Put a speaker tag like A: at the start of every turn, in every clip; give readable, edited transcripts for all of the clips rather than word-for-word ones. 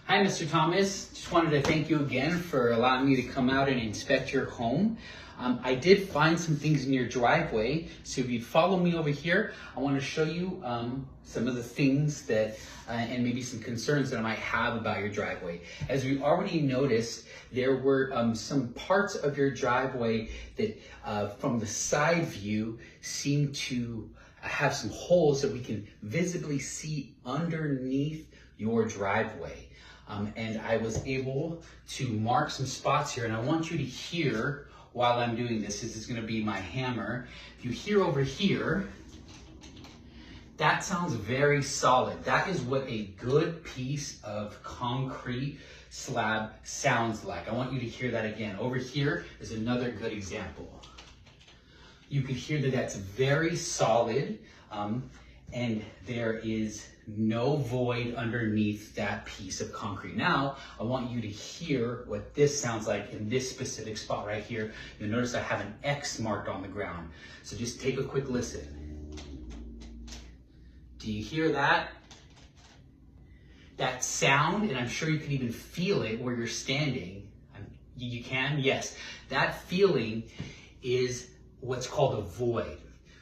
A: Hi, Mr. Thomas. Just wanted to thank you again for allowing me to come out and inspect your home. I did find some things in your driveway, so if you'd follow me over here, I want to show you some of the things that, and maybe some concerns that I might have about your driveway. As we already noticed, there were some parts of your driveway that from the side view seem to have some holes that we can visibly see underneath your driveway. And I was able to mark some spots here, and I want you to hear while I'm doing this. This is going to be my hammer. If you hear over here, that sounds very solid. That is what a good piece of concrete slab sounds like. I want you to hear that again. Over here is another good example. You can hear that that's very solid, and there is no void underneath that piece of concrete. Now, I want you to hear what this sounds like in this specific spot right here. You'll notice I have an X marked on the ground. So just take a quick listen. Do you hear that? That sound, and I'm sure you can even feel it where you're standing. You can? Yes. That feeling is what's called a void.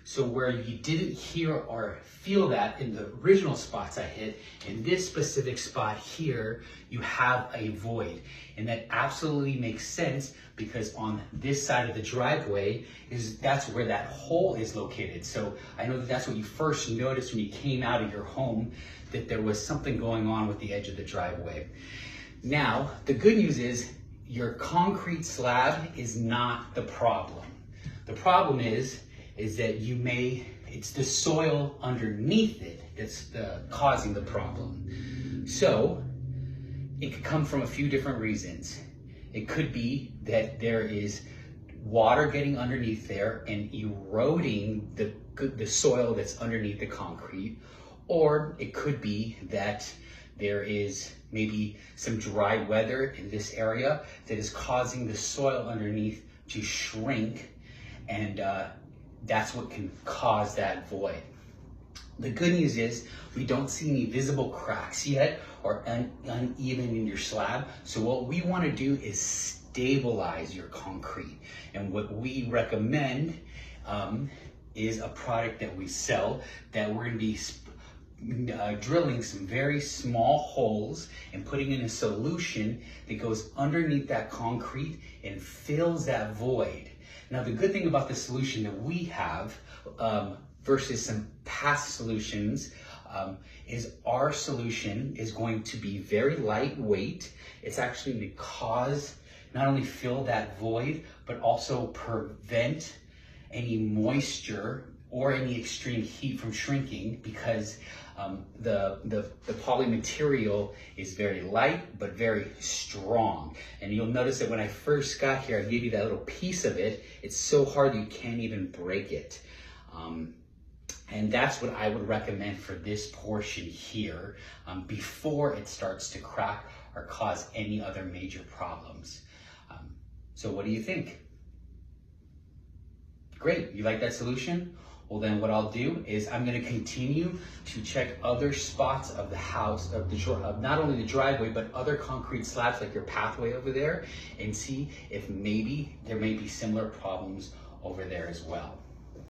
A: So where you didn't hear or feel that in the original spots I hit, in this specific spot here, you have a void. And that absolutely makes sense because on this side of the driveway, that's where that hole is located. So I know that that's what you first noticed when you came out of your home, that there was something going on with the edge of the driveway. Now, the good news is your concrete slab is not the problem. The problem is that it's the soil underneath it that's causing the problem. So it could come from a few different reasons. It could be that there is water getting underneath there and eroding the soil that's underneath the concrete, or it could be that there is maybe some dry weather in this area that is causing the soil underneath to shrink, and that's what can cause that void. The good news is we don't see any visible cracks yet or uneven in your slab. So what we want to do is stabilize your concrete. And what we recommend is a product that we sell that we're going to be drilling some very small holes and putting in a solution that goes underneath that concrete and fills that void. Now, the good thing about the solution that we have versus some past solutions is our solution is going to be very lightweight. It's actually going to cause, not only fill that void, but also prevent any moisture or any extreme heat from shrinking, because the poly material is very light but very strong. And you'll notice that when I first got here, I gave you that little piece of it. It's so hard that you can't even break it. And that's what I would recommend for this portion here before it starts to crack or cause any other major problems. So what do you think? Great, you like that solution? Well, then what I'll do is I'm going to continue to check other spots of the house, of not only the driveway, but other concrete slabs like your pathway over there, and see if maybe there may be similar problems over there as well.